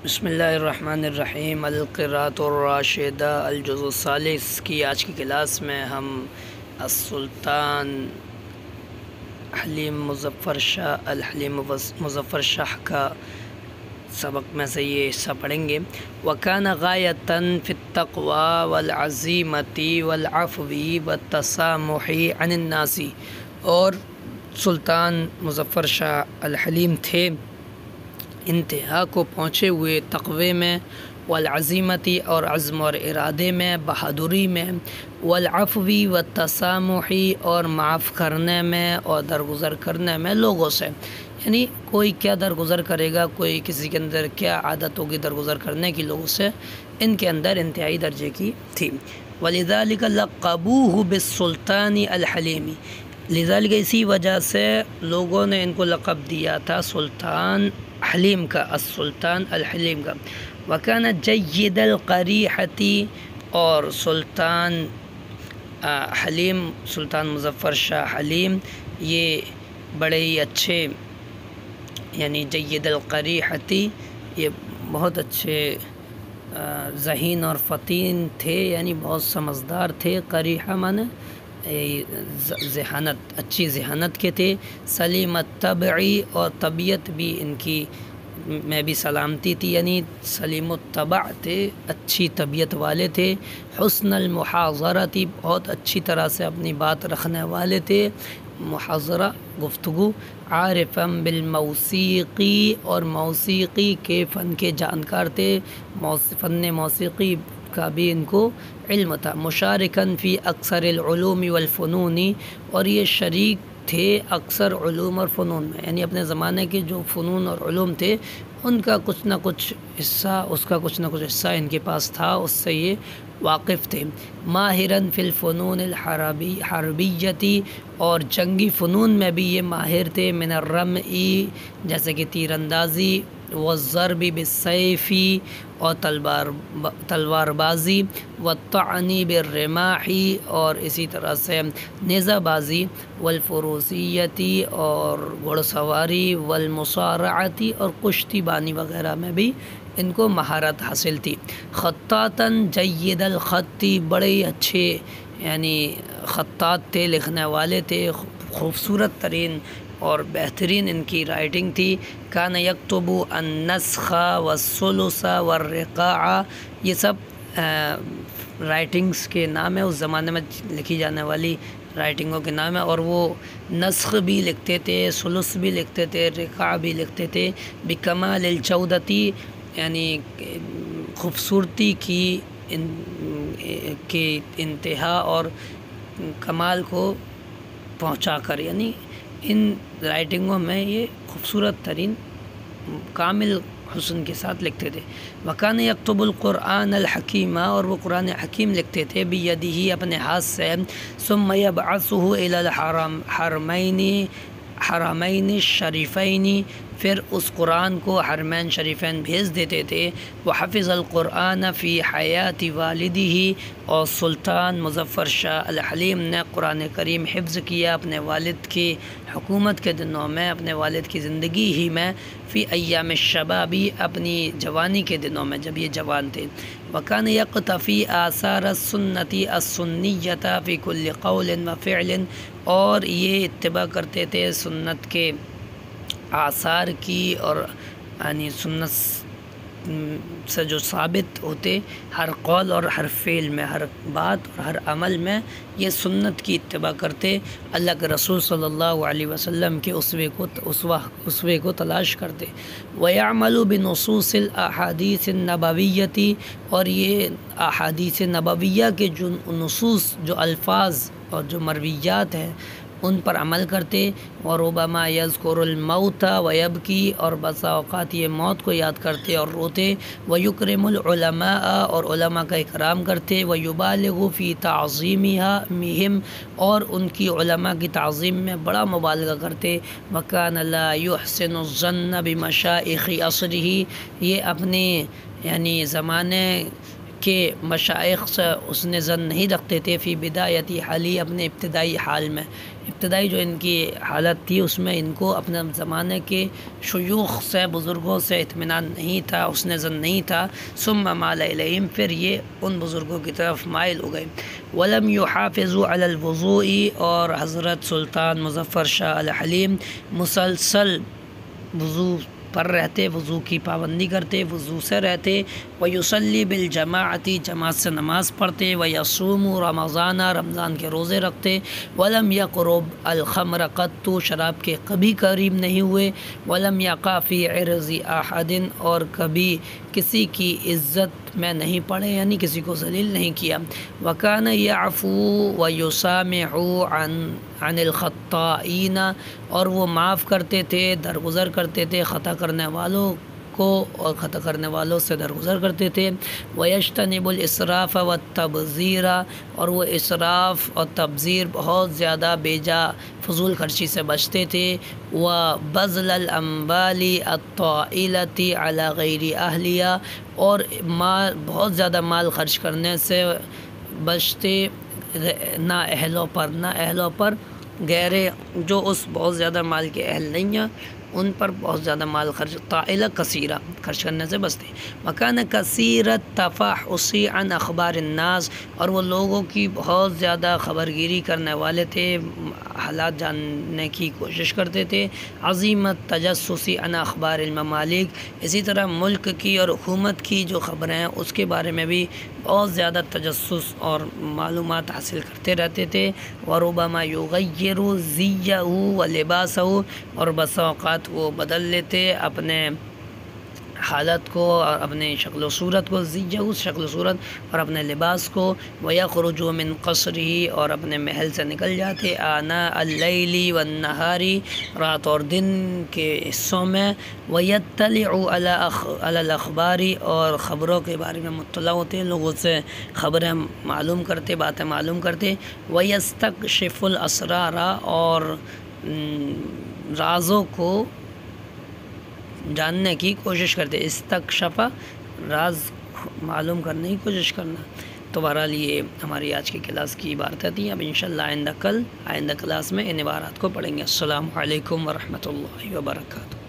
بسم اللہ الرحمن الرحیم القراءۃ الراشدہ الجزء الثالث کی آج کی کلاس میں ہم السلطان حلیم مظفر شاہ کا سبق میں سے یہ حصہ پڑھیں گے۔ وَكَانَ غَايَةً فِي التَّقْوَى وَالْعَزِيمَةِ وَالْعَفْوِ وَالتَّسَامُحِ عَنِ النَّاسِ، اور سلطان مظفر شاہ الحلیم تھے انتہا کو پہنچے ہوئے تقوی میں، والعزیمتی اور عزم اور ارادے میں، بہادری میں، والعفوی والتسامحی اور معاف کرنے میں اور درگزر کرنے میں لوگوں سے، یعنی کوئی کیا درگزر کرے گا، کوئی کسی کے اندر کیا عادت ہوگی درگزر کرنے کی لوگوں سے، ان کے اندر انتہائی درجے کی تھی۔ وَلِذَلِكَ لَقَّبُوهُ بِالسُّلْطَانِ الْحَلِيمِ، لذلك اسی وجہ سے لوگوں نے ان کو لقب دیا تھا سلطان حلیم کا، السلطان الحلیم کا۔ وَكَانَ جَيِّدَ الْقَرِيحَةِ، اور سلطان حلیم، سلطان مظفر شاہ حلیم یہ بڑے ہی اچھے، یعنی جید القریحتی، یہ بہت اچھے ذہین اور فطین تھے، یعنی بہت سمجھدار تھے۔ قریحہ معنی ذہانت، اچھی ذہانت کے تھے۔ سلیم الطبعی، اور طبیعت بھی ان کی میں بھی سلامتی تھی، یعنی سلیم الطبع تھے، اچھی طبیعت والے تھے۔ حسن المحاضرتی، بہت اچھی طرح سے اپنی بات رکھنے والے تھے، محاضرہ گفتگو۔ عارفاً بالموسیقی، اور موسیقی کے فن کے جانکار تھے، فن موسیقی کا بھی ان کو علم تھا۔ مشارکاً فی اکثر العلوم والفنون، اور یہ شریک تھے اکثر علوم اور فنون میں، یعنی اپنے زمانے کے جو فنون اور علوم تھے ان کا کچھ نہ کچھ حصہ، اس کا کچھ نہ کچھ حصہ ان کے پاس تھا، اس سے یہ واقف تھے۔ ماہراً فی الفنون الحربیتی، اور جنگی فنون میں بھی یہ ماہر تھے۔ من الرمئی، جیسے کہ تیر اندازی، والضرب بالسیف، اور تلوار بازی، والطعن بالرماح، اور اسی طرح سے نیزہ بازی، والفروسیتی، اور گھڑ سواری، والمصارعتی، اور کشتی بانی وغیرہ میں بھی ان کو مہارت حاصل تھی۔ خطاطاً جید الخطی، بڑے ہی اچھے یعنی خطاط تھے، لکھنے والے تھے، خوبصورت ترین اور بہترین ان کی رائٹنگ تھی۔ کان یکتب النسخ والثلث والرقاع، یہ سب رائٹنگز کے نام ہے، اس زمانے میں لکھی جانے والی رائٹنگوں کے نام ہے، اور وہ نسخ بھی لکھتے تھے، ثلث بھی لکھتے تھے، رقاع بھی لکھتے تھے۔ بکمال الجودتی، یعنی خوبصورتی کی انتہا اور کمال کو پہنچا کر، یعنی ان رائٹنگوں میں یہ خوبصورت ترین کامل حسن کے ساتھ لکھتے تھے۔ وکان یکتب القرآن الحکیم، اور وہ قرآن حکیم لکھتے تھے، بیدہ، اپنے ہاتھ سے۔ ثم یبعثہ الی حرمین الشریفین، پھر اس قرآن کو حرمین شریفین بھیج دیتے تھے۔ وحفظ القرآن فی حیات والدہ، اور سلطان مظفر شاہ الحلیم نے قرآن کریم حفظ کیا اپنے والد کی حکومت کے دنوں میں، اپنے والد کی زندگی ہی میں۔ فی ایام الشبابی، اپنی جوانی کے دنوں میں جب یہ جوان تھے۔ وکان یقتفی آثار السنت السنیۃ فی کل قول و فعل، اور یہ اتباع کرتے تھے سنت کے آثار کی، اور یعنی سنت سے جو ثابت ہوتے ہر قول اور ہر فعل میں، ہر بات اور ہر عمل میں یہ سنت کی اتباع کرتے، اللہ کے رسول صلی اللہ علیہ وسلم کے اسوے کو تلاش کرتے۔ وَيَعْمَلُ بِنُصُوصِ الْأَحَادِيثِ النَّبَوِيَّةِ، اور یہ احادیث نبویہ کے جو نصوص، جو الفاظ اور جو مرویات ہیں ان پر عمل کرتے۔ وَرُبَمَا يَذْكُرُ الْمَوْتَ وَيَبْكِي، اور بسا اوقات یہ موت کو یاد کرتے اور روتے۔ وَيُكْرِمُ الْعُلَمَاءَ، اور علماء کا اکرام کرتے۔ وَيُبَالِغُ فِي تَعْظِيمِهِمْ، اور ان کی علماء کی تعظیم میں بڑا مبالغہ کرتے۔ وَكَانَ لَا يُحْسِنُ الظَّنَّ بِمَشَائِخِ عَصْرِهِ، یہ اپنے یعنی زمانے کہ مشائخ سے اس نے ظن نہیں رکھتے تھے فی بدایتی حالی، اپنے ابتدائی حال میں، ابتدائی جو ان کی حالت تھی اس میں ان کو اپنے زمانے کے شیوخ سے، بزرگوں سے اطمینان نہیں تھا، اس نے ظن نہیں تھا. ثم مال الیہم، پھر یہ ان بزرگوں کی طرف مائل ہو گئے. ولم یحافظوا علی الوضوء، اور حضرت سلطان مظفر شاہ الحلیم مسلسل وضو پر رہتے، وضو کی پابندی کرتے، وضو سے رہتے. ویصلی بالجماعت، جماعت سے نماز پڑھتے. ویصوم رمضان، رمضان کے روزے رکھتے. ولم یقرب الخمر قط، شراب کے کبھی قریب نہیں ہوئے. ولم یقع فی عرض احد، اور کبھی کسی کی عزت میں نہیں پڑے، یعنی کسی کو ذلیل نہیں کیا. وکان یعفو ویسامح عن الخطائین، اور وہ معاف کرتے تھے، درگزر کرتے تھے خطا کرنے والوں کو، اور خطا کرنے والوں سے درگزر کرتے تھے. ویجتنب الاسراف والتبذیر، اور وہ اسراف اور تبذیر بہت زیادہ بیجا فضول خرچی سے بچتے تھے. وبذل الاموال الطائلۃ علی غیر اہلیہ، اور بہت زیادہ مال خرچ کرنے سے بچتے، نہ اہلوں پر غیر جو اس بہت زیادہ مال کے اہل نہیں ہیں ان پر بہت زیادہ مال خرچ، طائلہ کثیرہ خرچ کرنے سے بچتے. مکان کثیرت تفحص عن اخبار الناس، اور وہ لوگوں کی بہت زیادہ خبرگیری کرنے والے تھے، حالات جاننے کی کوشش کرتے تھے. عظیمت تجسس عن اخبار الممالک، اسی طرح ملک کی اور حکومت کی جو خبریں ہیں اس کے بارے میں بھی بہت زیادہ تجسس اور معلومات حاصل کرتے رہتے تھے. وربما یغیر زیہ و لباسہ، اور بس اوقات وہ بدل لیتے اپنے حالت کو اور اپنے شکل و صورت کو، زیہ شکل و صورت اور اپنے لباس کو. ویخرج من قصرہ، اور اپنے محل سے نکل جاتے آناء اللیل والنہار، رات اور دن کے حصوں میں. ویطلع علی الاخبار، اور خبروں کے بارے میں مطلع ہوتے، لوگوں سے خبریں معلوم کرتے، باتیں معلوم کرتے. ویستکشف الاسرار، اور رازوں کو جاننے کی کوشش کرتے. استکشفا، راز معلوم کرنے کی کوشش کرنا. تو بہرحال یہ ہماری آج کی کلاس کی عبارتیں تھیں. اب انشاءاللہ آئندہ کلاس میں ان عبارات کو پڑھیں گے. السلام علیکم ورحمۃ اللہ وبرکاتہ.